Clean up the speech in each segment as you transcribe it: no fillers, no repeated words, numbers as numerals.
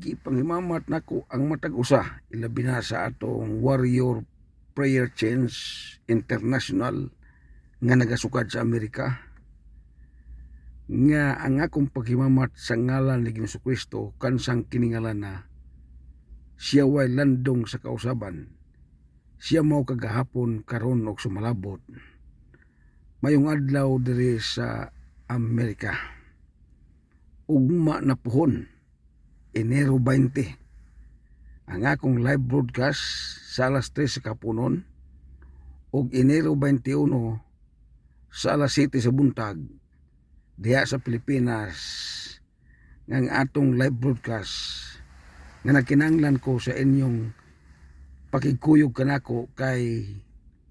gipangimamat nako ang matag usa ilabi na sa atong Warrior Prayer Change International nga nagasukad sa Amerika, nga ang akong paghimamat sa ngalan ni Ginoong Kristo kansang kiningalan na siya way landong sa kausaban, siya mao kagahapon karon og sumalabot mayong adlaw diri sa Amerika. Ugma na puhon Enero 20 ang akong live broadcast sa alas 3 sa kapunon, ug Enero 21 sa alas 7 sa buntag diha sa Pilipinas nga ang atong live broadcast nga nagkinahanglan ko sa inyong pakigkuyog kanako kay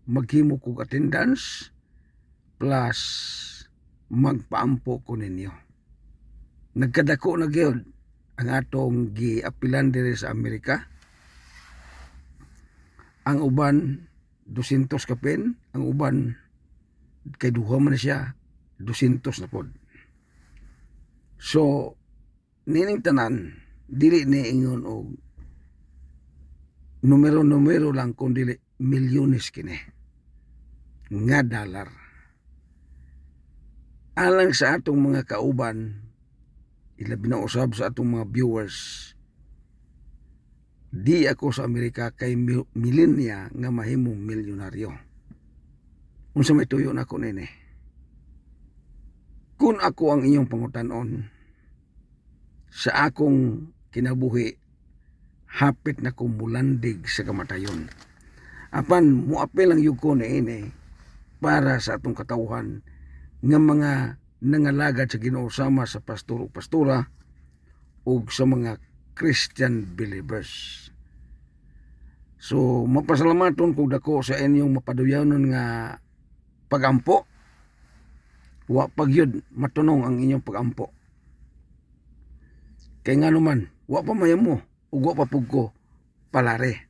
maghimo kog attendance plus magpaampo ko ninyo. Nagkadako na gyud ang atong giapilan diri sa Amerika. Ang uban 200 kapin, ang uban kay duha man na siya 200 na pod. So nining tanan dili ni ingon og numero lang kun dili milyones kini nga dollar. Alang sa atong mga kauban, ilabi na usab sa atong mga viewers, di ako sa Amerika kay milenya nga mahimong milyonaryo. Unsa may tuyo na ko nini? Kung ako ang inyong pangutan-on, sa akong kinabuhi, hapit na kong mulandig sa kamatayon. Apan, muapil ang yuko na ini para sa atong katawhan nga mga nangalagad sa Ginoo sama sa pastor o pastora o sa mga Christian believers. So, mapasalamaton kung dako sa inyong mapaduyawnon nga pagampo. Wa pagyud matunong ang inyong pagampo. Kay nga naman, wa pa mayamo ug wa pa pugko palare.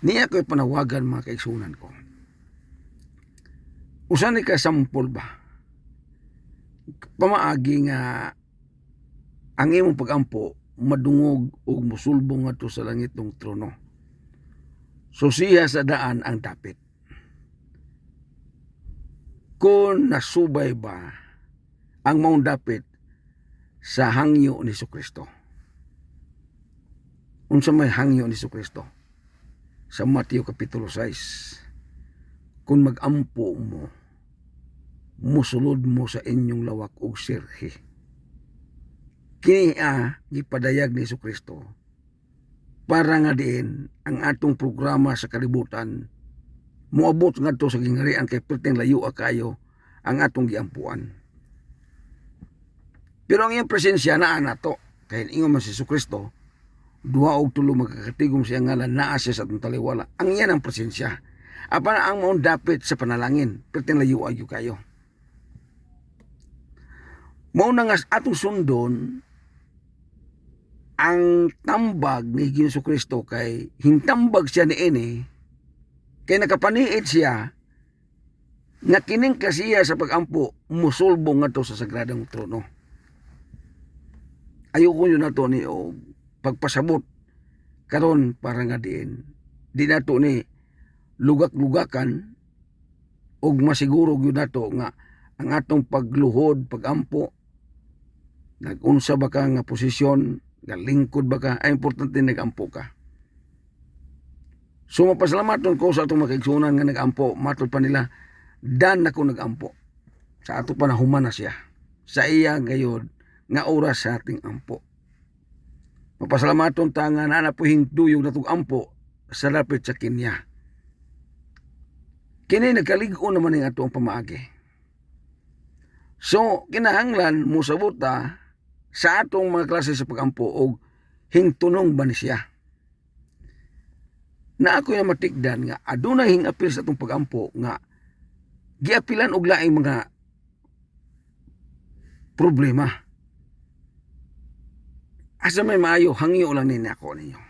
Niya ko'y panawagan mga kaigsunan ko. Usa ni ka sampol ba? Pamaagi nga ang imong pagampo madungog ug musulbong ngadto sa langit ng trono. So siya sa daan ang dapit. Kung nasubay ba ang maong dapit sa hangyo ni Jesucristo? Unsa may hangyo ni Jesucristo? Sa Mateo kapitulo 6, kung magampo mo, musulod mo sa inyong lawak og sirhi. Kini gipadayag ni Jesucristo para nga diin ang atong programa sa kalibutan moabot ngadto sa gingharian kay perteng layo kayo ang atong giampuan. Pero ang iyang presensya naa nato kay ingon man si Jesucristo, duha og tulo magkakatigom siya ngalan naa siya sa atong taliwala. Ang iyan ang presensya. Apan ang maong dapit sa panalangin perteng layo kayo. Mao na nga atong sundon ang tambag ni Jesucristo kay hintambag siya niini kay nakapaniid siya nga kining klasiya sa pagampo musulbong ngadto sa sagradong trono. Ayoko yun nato ni o pagpasabot karon para nga di nato ni lugak-lugakan og masiguro gyud nato nga ang atong pagluhod, pagampo, nagunsa ba ka nga posisyon, nga lingkod ba ka, ay importante nagampo ka. So mapasalamaton ko sa atong makaigsunan nga nagampo, matod pa nila, dan ako nagampo. Sa ato pa nahuman na siya. Sa iya gayod, nga oras sa ating ampo. Mapasalamaton ta nga naanapuhing duyog na itong ampo sa lapit sa Kenya. Kini nagkaligo naman ng atong pamaagi. So, kinahanglan mo sabuta sa atong mga klase sa pagampo o hingtunong ba ni siya. Na ako yung matikdan nga adunay hingapil sa atong pagampo nga giapilan og laing mga problema. Asa may maayo, hangyo lang nini ako ninyo.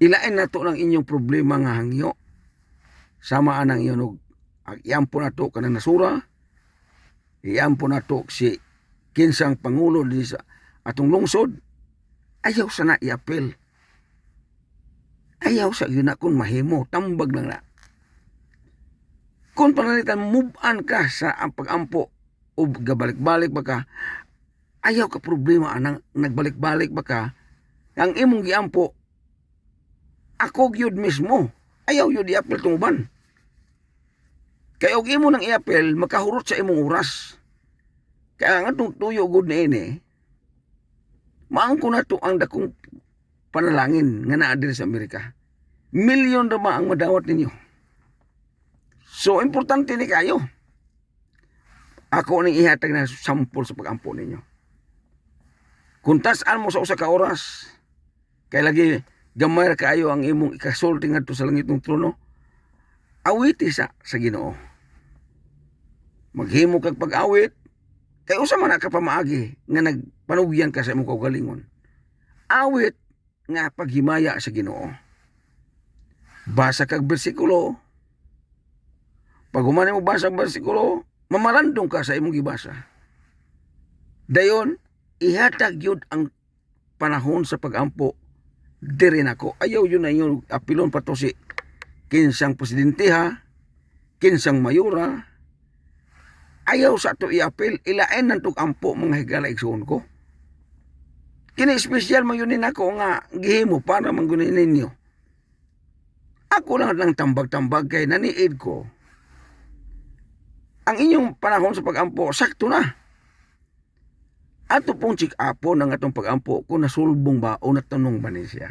Ilain nato lang inyong problema nga hangyo. Sama anang iyon og iampo nato kanang nasura. Iampo nato si kinsang pangulo di sa atong lungsod ayaw sa na i-apel. Ayaw sa yun na kung mahimo, tambag lang na. Kung panalitan, move on ka sa pag-ampo o gabalik-balik baka, ayaw ka problema anang nagbalik-balik baka, ang imong giampo, ako gyud mismo, ayaw yun i-apel tong uban. Kaya og imo nang i-apel, makahurot sa imong oras. Kaya nga itong tuyo good na ini, maang ko na to ang dakong panalangin nga naa diri sa Amerika. Milyon na ba ang madawat ninyo? So, importante ni kayo. Ako nang ihatag na sampol sa pag-ampo ninyo. Kung tas-an mo sa usa ka oras, kaya lagi gamay kayo ang imong ikasulti ngadto sa langit ng trono, awiti sa Ginoo. Maghimo kag pag-awit, kay usa man ka pamaagi nga nagpanugyan ka sa imong kaugalingon. Awit nga paghimaya sa Ginoo. Basa kag bersikulo. Pag human mo basa ang bersikulo, mamalandong ka sa imong gibasa. Dayon, ihatag yun ang panahon sa pag-ampo. Diri nako, ayaw yun na yun apilon pa to si kinsang presidente ha, kinsang mayura. Ayaw sa to i-apil, ilain ng ampo mga higala igsoon ko. Kini espesyal magyunin ako nga gihimo para manggunin ninyo. Ako lang tambag-tambag kay naniid ko. Ang inyong panahon sa pag-ampo, sakto na. Ato pong check-upon ang atong pag-ampo kung nasulbong ba o natanong ba niya siya.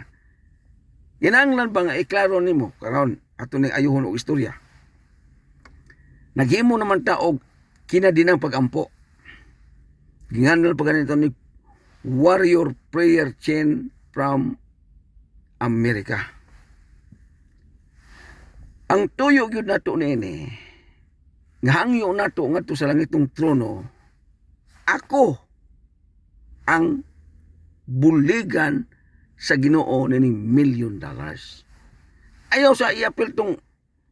Ginanglan ba nga iklaro nimo karon ato ning ayuhon og istorya. Naghimo naman ta og kinadinang pag-ampo. Ginganlan pa ganito ni Warrior Prayer Chain from America. Ang tuyo gyud nato nini nga hangyo nato ngadto sa langitong trono, ako ang buligan sa Ginoo nining $1 million. Ayaw sa i-apel tong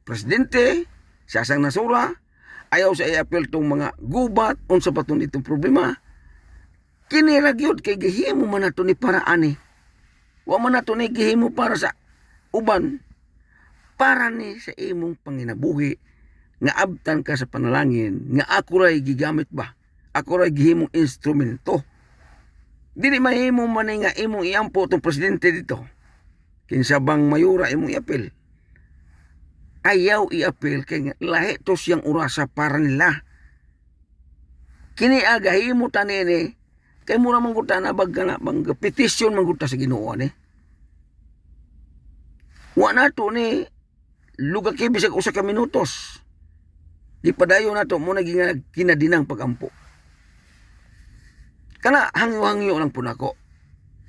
presidente, siyasang nasura, ayaw sa i-apel tong mga gubat, unsa pa tong itong problema. Kiniragyod kay gihimo man nato ni para ani. Wa man nato ni gihimo para sa uban, para ni sa imong panginabuhi, nga abtan ka sa panalangin, nga ako ray gigamit ba? Ako ray gihimong instrumento. Dili mahimo man nga imong iampo tong presidente dito. Kinsa bang mayura imong iapil? Ayaw iapil kay lahi to siyang orasa para nila. Kini agahimo ta nini kay mura man gud ta na bagana bang petition man gud ta sa Ginoo ni. Wa nato ni lugaki bisag usa ka minutos. Ipadayon nato mo naging kinadinang pag-ampo. Kana hangyo-hangyo lang po nako.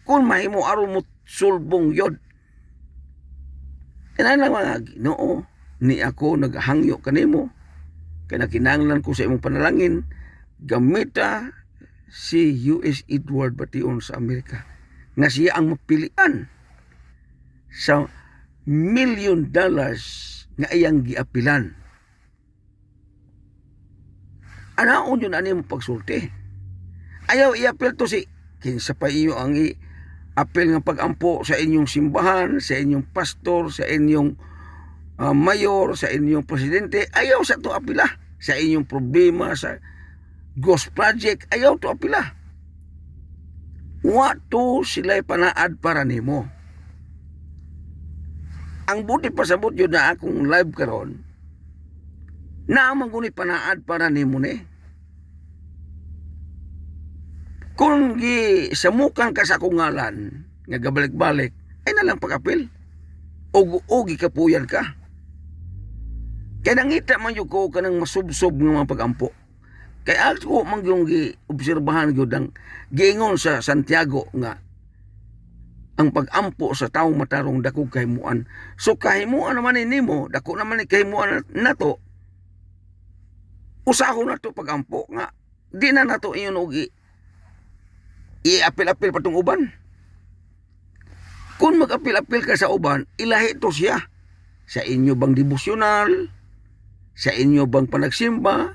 Kung mahimo aron mo sulbong yod. Kaya lang mga Ginoo, ni ako naghangyo kanimo. Kaya nakinanglan ko sa imong panalangin, gamita si U.S. Edward Bation sa Amerika. Nga siya ang mapilian sa $1 million nga iyang giapilan. Anaon yun ani mo pagsulti. Ayaw i-apel to si kinsa pa iyo ang i-apel nga pag-ampo sa inyong simbahan, sa inyong pastor, sa inyong mayor, sa inyong presidente. Ayaw sa to apila. Sa inyong problema, sa Ghost Project, ayaw to apila. Wa to sila'y panaad para nimo. Ang buti pasabot yun na akong live karon, naamang kuni panaad para nimo ni. Kung gisamukan ka sa akong ngalan, nga gabalik-balik, ay nalang pag-apil. O gikapuyan ka. Kaya nangita man yung ko ka ng masubsob ng mga pag-ampo. Kaya ako man yung gi-obserbahan yun ang giingon sa Santiago nga ang pag-ampo sa taong matarong dako kahimuan. So kahimuan naman nimo, dako naman ni kahimuan nato. Usaho na to pag-ampo nga di na nato iyon og i-apil-apil pa tong uban. Kung mag-apil-apil ka sa uban, ilahi to siya. Sa inyo bang devosyonal? Sa inyo bang panagsimba?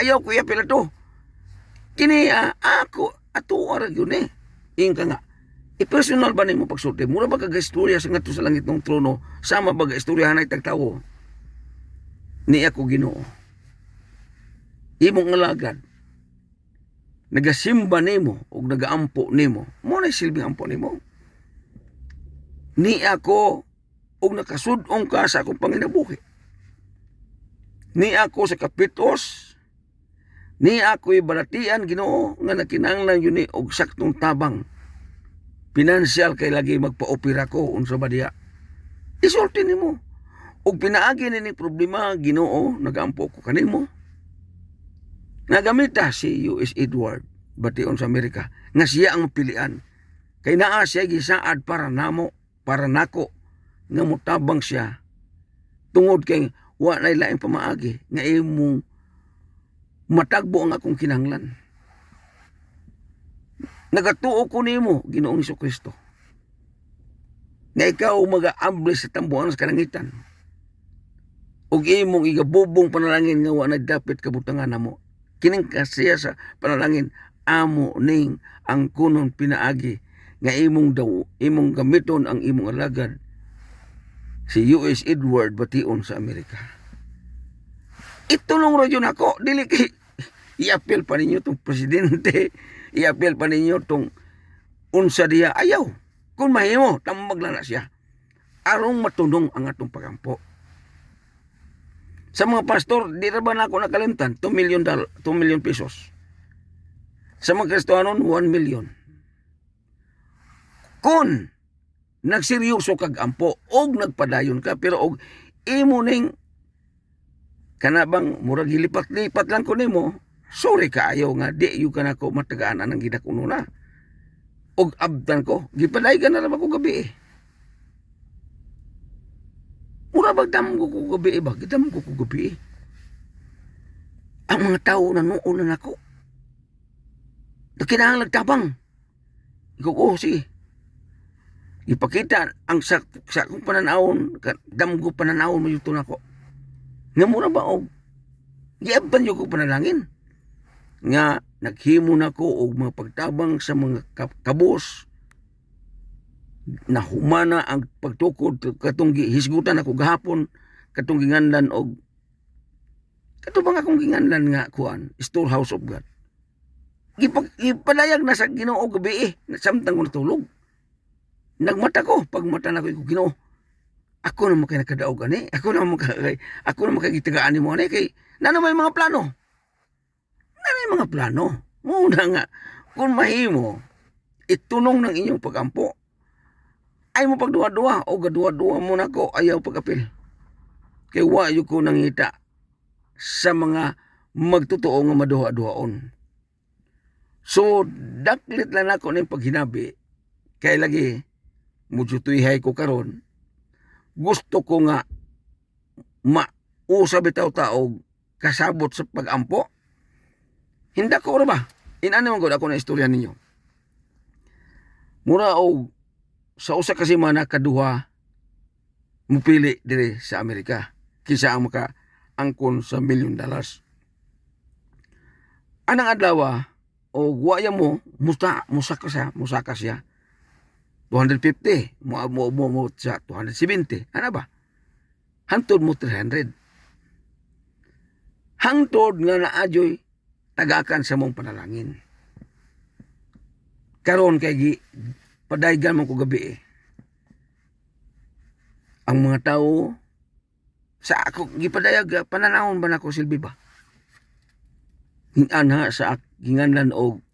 Ayaw ko i-apil to. Kini ako ato arag yun eh. Yung ka nga, I-personal ba nimo pagsulti? Mura ba kaga-istorya sa ngadto sa langit ng trono? Sama ba ga-istoryahan ay tagtawo? Ni ako Ginoo. Imong alagad. Nagasimba nimo o nagaampo nimo. Mo na silbing ampo nimo. Ni ako og nakasudong ka sa akong panginabuhi. Ni ako sa kapitos. Ni ako'y balatian Ginoo nga nakinahanglan yun ni og saktong tabang. Pinansyal kay lagi magpa-opera ko unsa ba diha. Isulti nimo. Og pinaagi ni problema Ginoo, nagampo ko kanimo. Nagamita si U.S. Edward bation sa Amerika nga siya ang pilian. Kay naa siya gisaad para namo, para nako nga mutabang siya tungod kay wa na laing pamaagi nga imong matagbo ang akong kinahanglan. Nagatuo ko nimo Ginoong Hesukristo nga ikaw mag-aable sa tambuhan sa kalangitan ug imong igabubong panalangin nga wa na dapat kabutangan namo. Kining kasiya sa panalangin amo ning ang kunon pinaagi nga imong gamiton ang imong alagad si U.S. Edward bation sa Amerika. Itulong radyo nako dili kay i-appeal pa ninyo tong presidente, i-appeal pa ninyo tong unsa diya ayaw. Kung mahimo tambag lang na siya arong matunong ang atong pagampo. Sa mga pastor, di ra ba na ako nakalimtan? 2 million pesos. Sa mga Kristohanon, 1 million. Kung nagseryoso kag ampo, og nagpadayon ka, pero og imo ning kanabang murag gilipat-lipat lang ko nimo, sorry kaayo nga, di yung ka na ko matagaan ang gidakuno na. Og abdan ko, gipaday ka na naman ko gabi eh. Mura bagdam ko gabi ba? Gidam ko gabi. Ang mga tao na noon na ako. Nakinahang nagtabang. Ikaw, sige. Ipakita ang sa kong pananawon, damgo pananawon mo yuto na ako. Nga mura ba og giabtan yung ko panalangin. Nga naghimo na ko og mga pagtabang sa mga kabos na humana ang pagtukod katong hisgutan ako gahapon katong ginganlan og katubang akong ginganlan nga kuan storehouse of God ipalayag na sa Ginoo gabi samtang ko natulog nagmata ko pag mata na ko Ginoo ako na makay nakadaog ani ako na makagitagaan ni mo ani kay nano may mga plano muna nga kung mahimo itunong ng inyong pagampo ay mo pagduwa-duwa o gaduwa-duwa mo na ko ayaw pagapil. Kay wayo ko nangita sa mga magtotoo nga maduwa-duwaon. So, daklit lang ako ng paghinabi kay lagi mudjutuihay ko karon. Gusto ko nga mausa bitaw taog kasabot sa pagampo. Hinda ko ra ba? Inano man gud ako na istorya ninyo. Mura og sa usa ka semana kaduha mupili diri sa Amerika kisa ang maka-angkon sa $1 million. Anang adlaw o guwaya mo musaka siya 250 mo sa 270 ana ba hantod mo 300 hangtod nga naajoy tagakan sa mong panalangin karon kay padaygan man ko gabi eh. Ang mga tao sa ako gipadayag pananahon ba nako silbi ba? Hinanha sa ginganlan og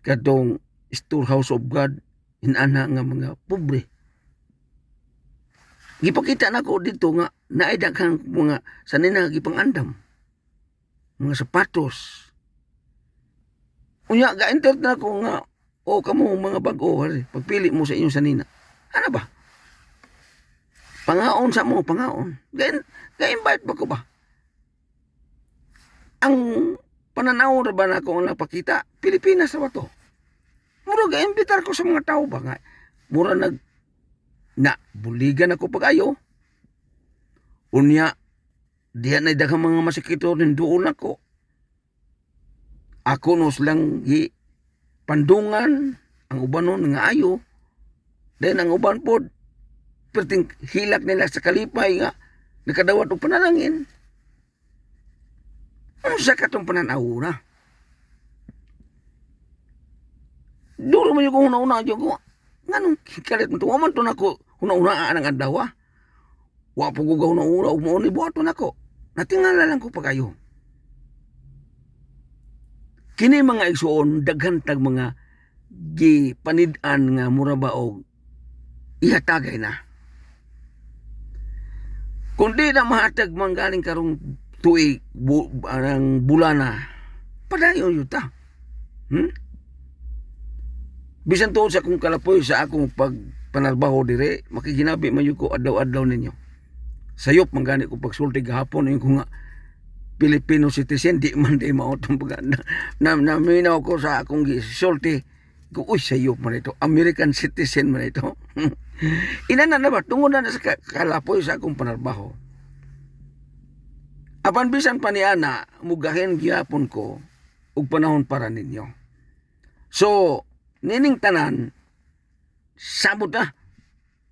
kadtong storehouse of God hinanha nga mga pobre. Gipakita nako dito nga naay daghang mga sanina gipangandam. Mga sapatos. Unya ga-enter na ko nga o kamo mga bag-o pagpili mo sa inyong sanina. Ano ba? Pangaon sa mo, pangaon. Ga-invite ba ko ba? Ang pananaw na ba na ako napakita? Pilipinas na ba to? Mura ga-invitar ko sa mga tao ba nga? Mura buligan ako pag-ayo. Unya, diyan ay daghang mga masikito rin doon ako. Ako nos lang pandungan ang uban nun nga ayo. Then ang uban po, perting hilak nila sa kalipay nga, nakadawat o panalangin. Ano sa katong pananaw na? Duro man yung kung una-una dyan ko. Nganong kalit mo ito? Waman to na ko, una-unaan ang adawa. Wapo ko gaw na una, umuuni buhato na ko. Natingala lang ko pa kayo. Kini mga igsuon, daghantag mga gipanid-an nga mura ba o ihatagay na. Kung di na mahatag manggaling karong tuig, ang bulana, padayon yun ta. Bisan tuod sa akong kalapoy sa akong pagpanarbaho dire, makikinabi man yun ko adlaw-adlaw ninyo. Sayop manggani ko pagsulti gahapon yung ko nga Filipino citizen, di man di maotong paganda. Naminaw ko sa akong gisulti, ko, uy, sayop man ito, American citizen man ito. Inana na ba, tungod na sa kalapoy sa akong panarbaho. Apan bisan pa ni ana, mugahin gihapon ko, ug panahon para ninyo. So, nining tanan, sabot na.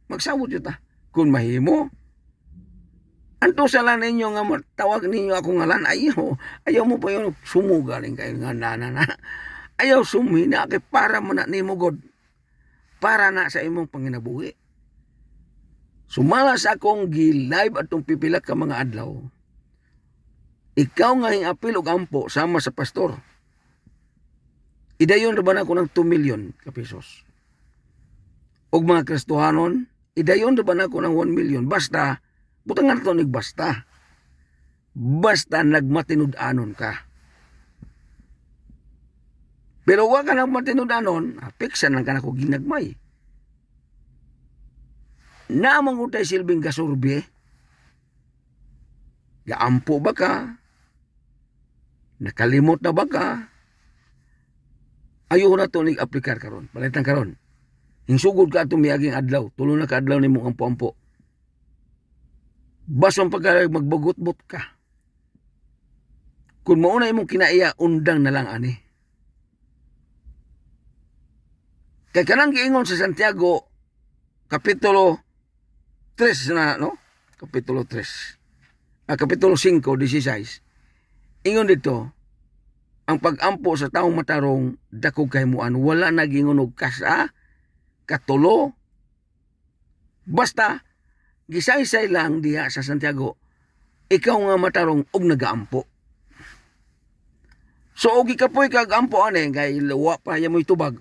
Magsabot yun ta. Kung mahimo, anto sa lan ninyo nga tawag ninyo ako ngalan, ayaw mo pa yung sumugaling kayo nga na. Ayaw sumina kay para mo na nimo God. Para na sa imong panginabuhi. Sumala sa akong gi-live atong pipila ka mga adlaw. Ikaw nga hingapil og ampo sama sa pastor. Idayon ra ba na ako ng 2 million ka pesos? Og mga Kristohanon, idayon ra ba na ako ng 1 million? Basta, butangan ito nagbasta. Basta nagmatinud-anon ka. Pero wag ka nagmatinud-anon, piksan lang ka na ko ginagmay. Namang utay silbing gasurbe, gaampo ba ka? Nakalimot na ba ka? Ayaw na ito nag-aplikar karon, palitan karon. Hinsugod ka itong miyaging adlaw, tulo na ka adlaw ni mong ampo-ampo. Basong pagka magbagot-bot ka. Kung mauna imong kinaiya, undang na lang ani. Kaya kanang giingon sa Santiago, Kapitulo 3 na, no? Kapitulo 3. Kapitulo 5, 16. Ingon dito, ang pag-ampo sa taong matarong, dakog kahimuan, wala nagingon og kasa, katulo. Basta, gisaysay lang diha sa Santiago, ikaw nga matarong og nagaampo. So, og ikapoy kag-ampo ane, kay lawa pa yamoy tubag,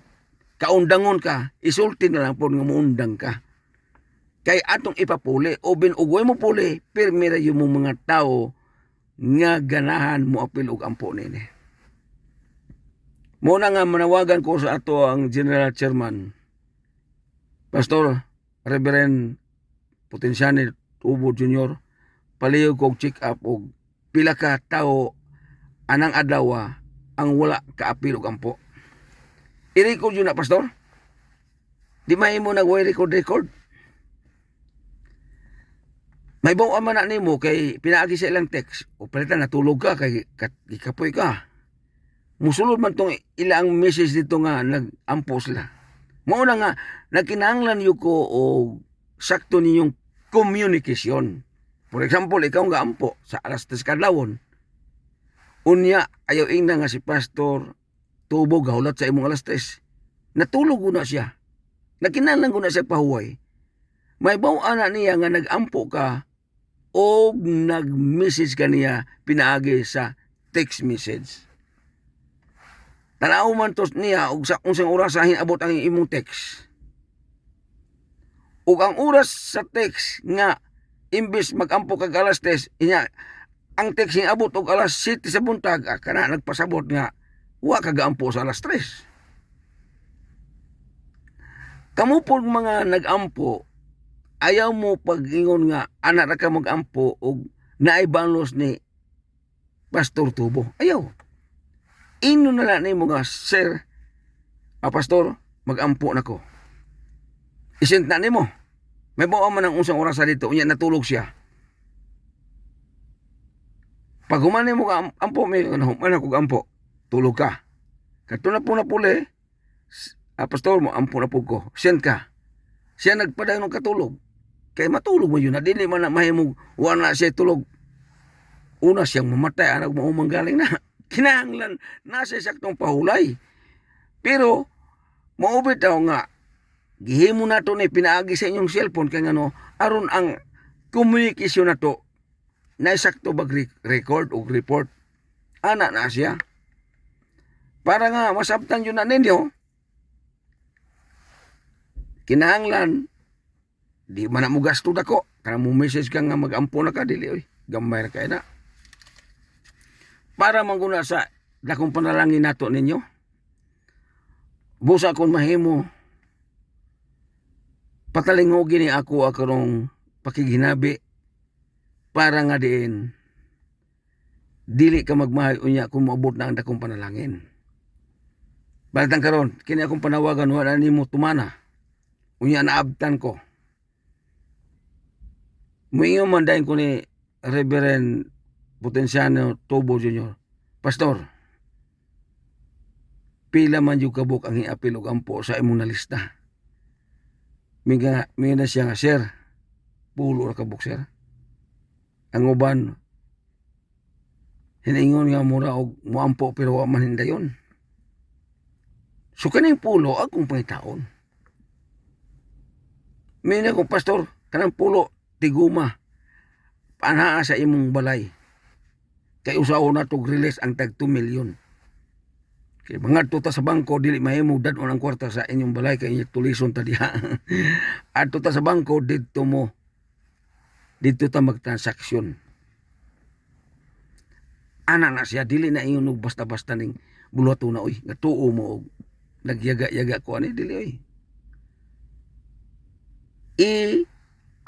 kaundangon ka, isulti na lang po nga muundang ka. Kay atong ipapuli, o binugoy mo puli, pirmira yung mga tao nga ganahan mo apil og ampo nini. Muna nga manawagan ko sa ato ang General Chairman, Pastor Reverend Potensyani Tubo Jr., palihog kog check up og pila ka tao anang adlaw ang wala kaapil og ampo. I-record yun na, Pastor. Di mahimo nag-way record. May bawa man na nimo kay pinaagi sa ilang text o palitan natulog ka kay ikapoy ka. Musulod man tong ilang message dito nga nag-ampo sila. Mao na nga nagkinahanglan yu ko o sakto ninyong communication. For example, ikaw nga ampo sa alas 3 kadlawon. Unya ayaw ingna nga si Pastor Tubo gahulat sa imong alas 3. Natulog na siya. Nagkinahanglan ko na siya pahuway. May bawa na niya nga nag-ampo ka o nag-message ka niya pinaagi sa text message. Tanaw man tos niya og sa unsang oras sa hinabot ang imong text. Ug ang oras sa text nga imbis mag-ampo kag alas 3 inya ang text hinabot og alas 7 sa buntag kana nagpasabot nga wa kagaampo sa alas 3. Kamu po mga nag-ampo, ayaw mo pag-ingon nga anak na ka mag-ampo o naibalos ni Pastor Tubo. Ayaw. Ino na lang ni mga sir, Pastor, mag-ampo na ko. Isint na ni mo. May bawa man ang unsang oras dito, unya natulog siya. Pag humanin mo ka ampo, may humanin ako ampo, tulog ka. Kato na po na puli, pastor mo ampo na po ko. Send ka. Siya nagpadayon ng katulog. Kay matulog mo yun na dili man na mahimog wala siya tulog. Una siyang mamatay anak mo manggaling na. Kinahanglan nasa saktong pahulay. Pero maubit daw nga gihimo na to ni pinaagi sa inyong cellphone kay ngano aron ang komunikasyon na to na sakto bag record o report ana na siya para nga masabtan yun na ninyo. Kinahanglan di man na mo gasto dako kana mo message ka nga magampo na ka dili oy gamay ra kay na para mangguna sa dakong panalangin nato ninyo. Busa kon mahimo patalingogi ni ako akarong pakiginabi para nga diin dili ka magmahay unya kung maabot na ang dakong panalangin. Balitang karon kini akong panawagan wala nimo tumana unya naabtan ko. Muingon man dayon ko ni Reverend Potenciano Tobo Jr. Pastor, pila man yung kabuk ang iapil og ampo sa imong nalista. May na siya nga, sir, pulo ra kabuk, sir. Ang uban, hinaingon nga mura og muampo pero wa man hindayon. So kaning pulo, akong pangitaon. May na kong pastor, kanang pulo, tiguma, panaa sa imong balay. Kay usaw na tog release ang tag 2 million. Kay mga tuta sa bangko dili mahimo dadon ang kwarta sa inyong balay kay inyong tulison ta diha. At tuta sa bangko dito ta magtransaksyon. Ana na siya dili na ingon og basta-basta ning bulato na oy nga tuo mo og nagyaga-yaga ko ani dili oy.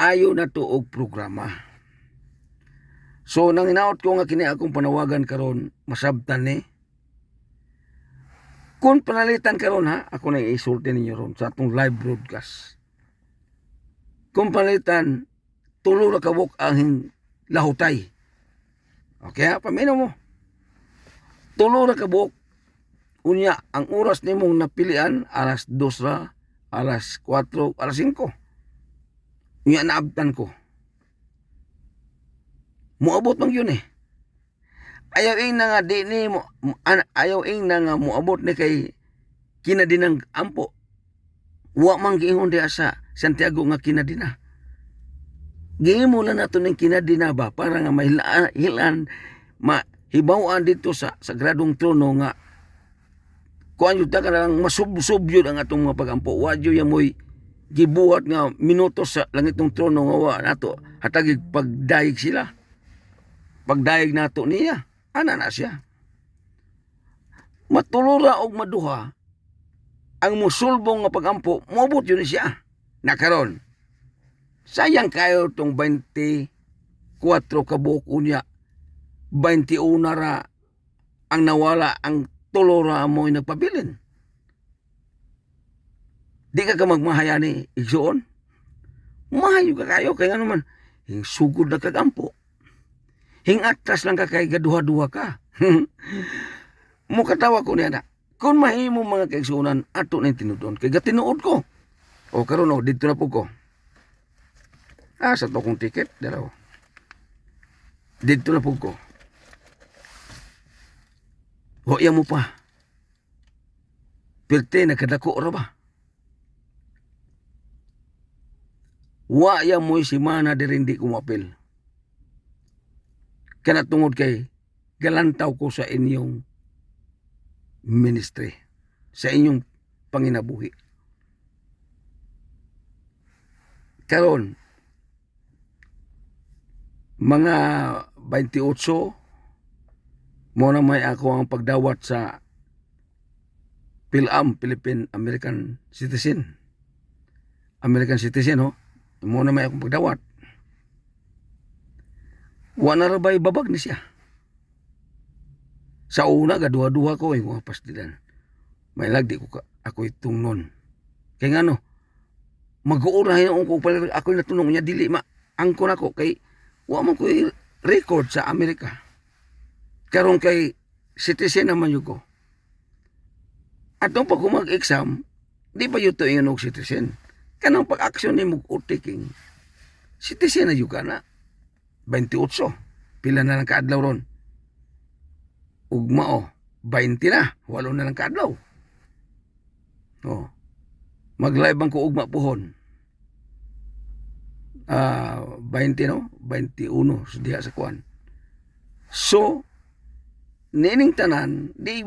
Ayo na to og programa. So nang inaot ko nga kini akong panawagan karon masabtan ni kung panalitan karon ha ako na isulti ninyo ron sa atong live broadcast. Kung panalitan tulo ra kabuk ang lahutay. Okay ha paminaw mo. Tulo ra kabuk unya ang oras nimong napilian alas 2 ra, alas 4, alas 5. Unya naabtan ko. Muabot man yun eh. Ayaw ing na nga di ni mo ayaw ing na nga muabot ni kay kinadinang ampo. Wa man giingon diha sa Santiago nga kinadina. Gihimo lang nato ning kinadina ba para nga mahilan mahibaw-an dito sa sagradong trono nga kuan jud ta kanang masub-sub yun ang atong mga pagampo. Wa jud ya moy gibuhat nga minutos sa langitong trono nga wa nato hatagig pagdayeg sila. Pagdayeg nato niya, ana na siya. Matulura og maduha ang musulbong nga pagampo, moabot yun siya. Nakaron. Sayang kayo tong 24 kabuk unya. 21 ra ang nawala ang tulura mo nagpabilin. Di ka magmahayani igsuon. Mahayo ka kayo kaya naman hing sugod na kagampo. Hing atras lang ka kay gaduha-duha ka. Mukatawa ko niya na. Kung mahimo mga kaigsunan, ato na tinudon. Kay gatinuod ko. O karon o, dito na po ko. Sa to kong ticket, dalaw. Dito na po ko. O iya mo pa. Pirte, nakadako ra ba? Wa ya mo'y simana din di kumapil. Kana tungod kay galantaw ko sa inyong ministry, sa inyong panginabuhi. Karon mga 28 mo na may ako ang pagdawat sa PhilAm, Philippine American Citizen. American Citizen ho. Mo na may akong pagdawat. Wa na rabay babag ni siya. Sa una, gaduha-duha ko, mga pastilan. May lagdi ko ako itong nun. Kaya nga no, mag-uurahin ako pala ako natunong niya, dili angkon ako, kay wa man ko record sa Amerika. Karon kay citizen naman yun ko. At nung pag mag-exam, di ba yuto yung citizen? Kanang pag-aksyon ni mong utiking, citizen na yung na. 28. Pila na lang kaadlaw ron. Ugma 20 na. 8 na lang kaadlaw. Mag-live ang ko ugma puhon. 20 no? 21 so diha sa kuan. So, nining tanan, di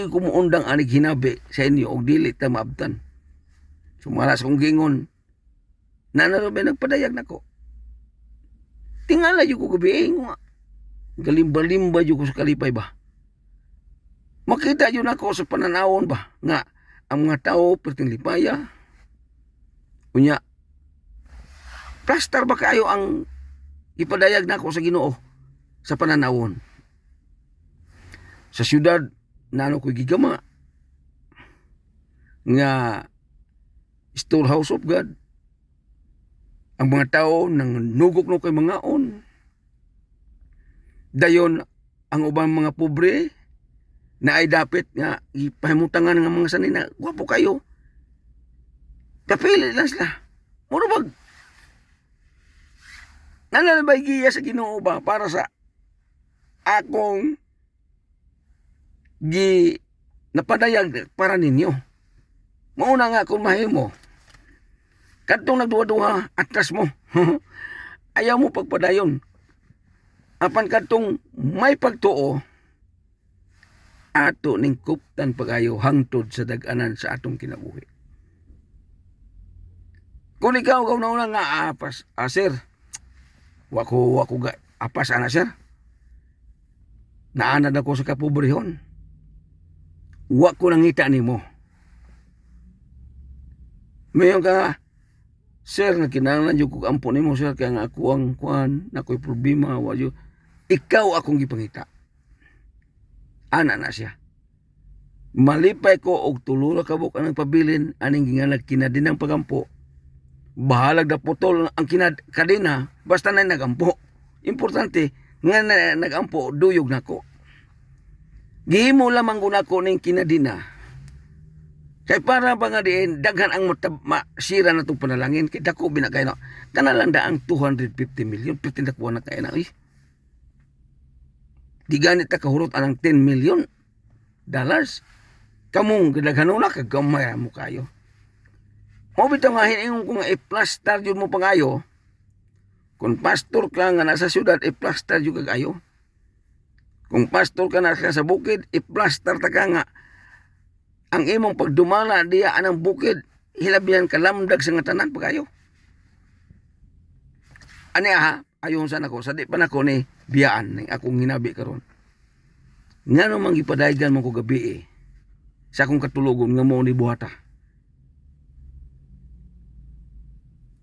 kumuundang anig hinabi sa inyo og dili ta maabtan. So, malas kong gingon, nanarobay nagpadayag nako. Tingala yung ko gabi, nga. Galimba-limba yung ko sa kalipay ba. Makita yun ako sa pananawon ba, nga, ang mga tao, perting lipaya, unya, plaster ba kayo ang ipadayag na ako sa Ginoo sa pananawon? Sa syudad, nano ko'y gigama, nga, storehouse of God, ang mga tao nang nugok no kay mga on. Dayon ang ubang mga pobre na ay dapat nga ipahimutangan ng mga sanay na gwapo kayo. Kapili lang sila. Muro bag nananabay giya sa Ginoo ba para sa akong napadayag para ninyo. Mauna nga kung mahimo. Kadtong nagduwa-duwa atras mo. Ayaw mo pagpadayon. Apan kadtong may pagtuo ato ning kuptan pagayo hangtod sa dag-anan sa atong kinabuhi. Kung ikaw na una nga apas, sir. Wako ga apas ana sir. Naanad ako sa kapobrehon. Wako nangita nimo. Mayon ka, sir, nakinahanglan yung kong ampon mo, sir, kaya nga ako ang kuhan, na ako'y problema, wadyo. Ikaw akong gipangita. Ana na siya. Malipay ko og tulula kabuk anang pabilin, aning gingalag kinadinang pagampo. Bahalag na putol ang kadina, basta na nagampo. Importante, nga na nagampo, duyog na ko. Gihimo lamang guna ko ning kinadina. Kay para ba nga diin, daghan ang masira na itong panalangin. Kaya dako binagay na. Kanalang daang 250 million. 15 nakuha na kayo na. Di ganit na kahurot anang 10 million dollars. Kamong gadaghano na kagamay mo kayo. Mo bitaw nga hinayong kung i-plaster yun mo pangayo. Kung pastor ka nga nasa syudad, i-plaster yun kagayo. Kung pastor ka nasa sa bukid, i-plaster ta ka nga. Ang imong pagdumala diya anang bukid, hilabihan kalamdag sa nga tanan pagayo. Ani ayon sana ko, sa di pa na ko ni biyaan, ng akong hinabi karon. Nga namang ipadaygan mo ko gabi sa akong katulugon nga mo ni buhata.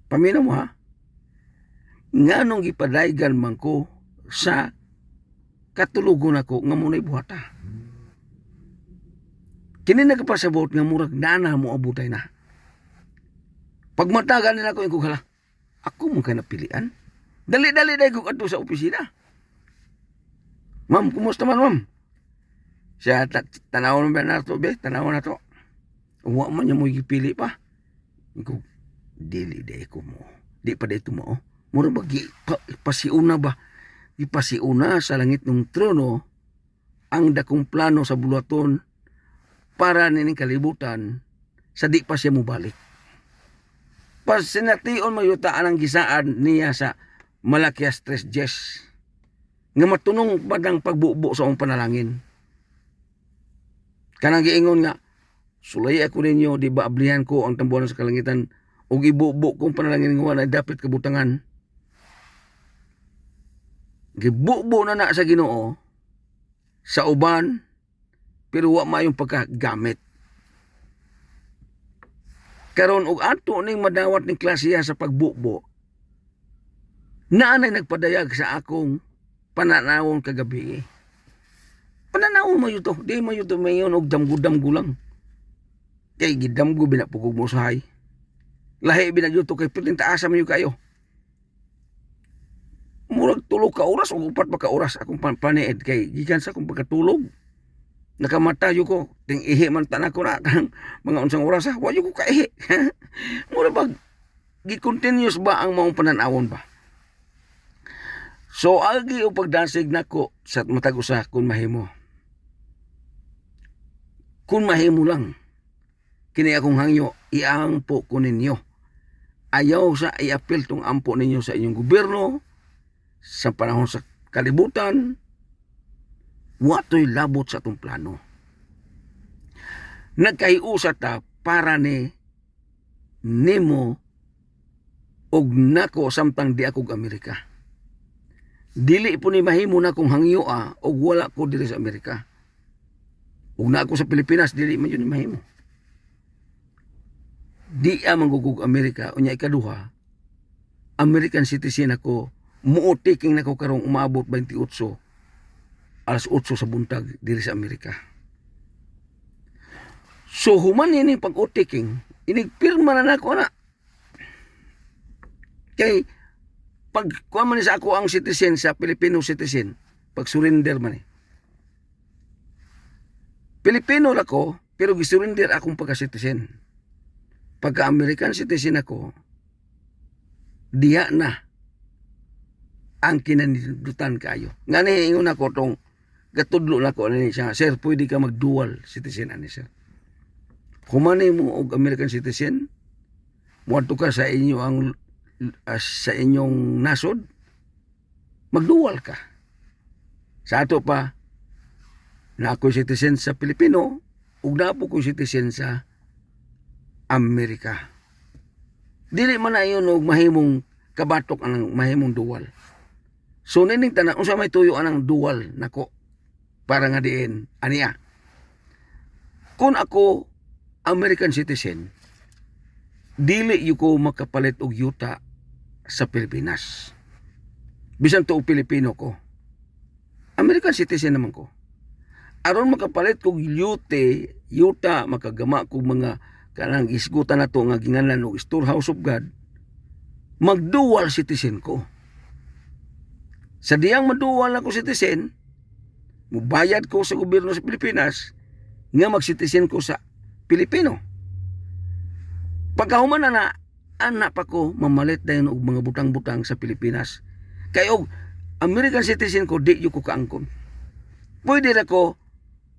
Paminaw mo nga nung ipadaygan man ko sa katulugon ako nga mo ni buhata. Kini nagpasabot nga murag nana mo abutay na. Pagmatagan nila ko yung hala, ako mong kanapilian. Dali-dali na ko kadto sa opisina. Ma'am, kumusta man ma'am? Siya tanawon ba na to be? Tanawon na to. Uwa man niya mo ipili pa. Ko dili day ko mo. Di pa day mo. Murag bagi ipasiuna ba? Ipasiuna sa langit ng trono ang dakong plano sa bulaton para nining kalibutan sa di pa siya mubalik. Pas sination mayutaan ang gisaan niya sa Malakias 3:10 nga matunong padang pagbubo sa akong panalangin. Kanang giingon nga, sulay ako ninyo, di ba ablihan ko ang tambuhan sa kalangitan o gibubo kong panalangin nga wala dapat kabutangan. Gibubo na sa Ginoo sa uban pero wa mayong pagkagamit. Karon og ato ning madawat ning klasiya sa pagbubo. Naanay nagpadayag sa akong pananawon kagabi. Pananawon mo yuto, di mo yuto mayon og damgo-damgo lang. Kay gidamgo binapugog mo sahay. Lahi binagyuto kay piling taasa man kayo. Murag 3 ka oras o 4 pa ka oras akong paniid kay gikan sa akong pagkatulog. nakamatayo ko ting ihi man tanan ko na kanang mga unsang oras wa yo ko kaihi. Mura ba gi-continuous ba ang maong panan-awon ba? So agi og pagdansig nako sa matag usa kun mahimo. Kun mahimo lang kini akong hangyo iampo ko ninyo. Ayaw sa i-appeal tong ampo ninyo sa inyong gobyerno sa panahon sa kalibutan. Wato'y labot sa atong plano. Nagkahiusa ta para ni nimo og nako samtang di ako Amerika. Dili po ni mahimo na kong hangyo og wala ko diri sa Amerika. Og na ako sa Pilipinas dili man yun mahimo. Di manggugug Amerika unya ikaduha. American citizen ako, muotiking nako karong umabot 28 alas 8 sa buntag diri sa Amerika. So human ini pag-utiking, inigpirma na nako na. Kay pag kuha man sa ako ang citizen sa Filipino citizen, pag surrender man Pilipino ako, pero gisurrender akong pagka-citizen. Pagka-American citizen ako, diya na ang kinanidutan kayo. Nga nihingon ako tong gatudlo na ko ani siya, sir, pwede ka mag-dual citizen ani sir. Kumani mo og American citizen, muadto ka sa inyo ang sa inyong nasod, magdual ka. Sa ato pa, na ako citizen sa Pilipino, ug na po ko citizen sa Amerika. Dili man na yun og mahimong kabatok ang mahimong dual. So nining tanan unsa may tuyo anang dual nako para nga diin aniya. Kung ako American citizen, dili yu ko makapalit og yuta sa Pilipinas. Bisan to og Pilipino ko. American citizen naman ko. Aron makapalit kog yuta makagama kog mga kanang isgutan nato nga ginganlan og Storehouse of God, magdual citizen ko. Sa diyang madual ako citizen, mubayad ko sa gobyerno sa Pilipinas nga mag-citizen ko sa Pilipino. Pagkahuman na anak pa ko mamalit dayon og mga butang-butang sa Pilipinas. Kay og American citizen ko di yu ko kaangkon. Pwede na ko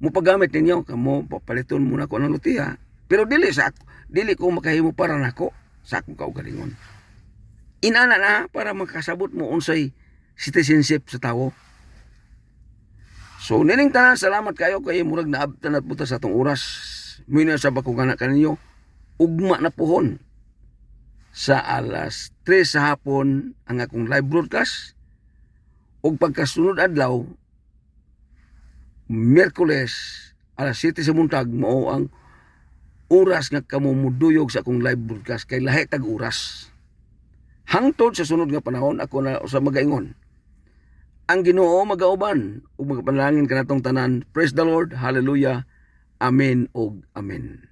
mupagamit ninyo kamo papaliton muna ko ng lutiha, pero dili ko makahimo para nako sa akong kaugalingon. Inana na para makasabot mo unsay citizenship sa tawo. So nining tanan, salamat kayo kay murag naabtan at puta sa atong oras. Muna sa bakong anak kaninyo, ugma na pohon sa alas 3 sa hapon ang akong live broadcast. Ug pagkasunod adlaw, Miyerkules alas 7 sa buntag, mao ang oras nga kamo muduyog sa akong live broadcast kay lahi tag oras. Hangtod sa sunod nga panahon ako na sa magaingon. Ang Ginoo magauban ug magapanalangin kanatong tanan. Praise the Lord. Hallelujah. Amen og amen.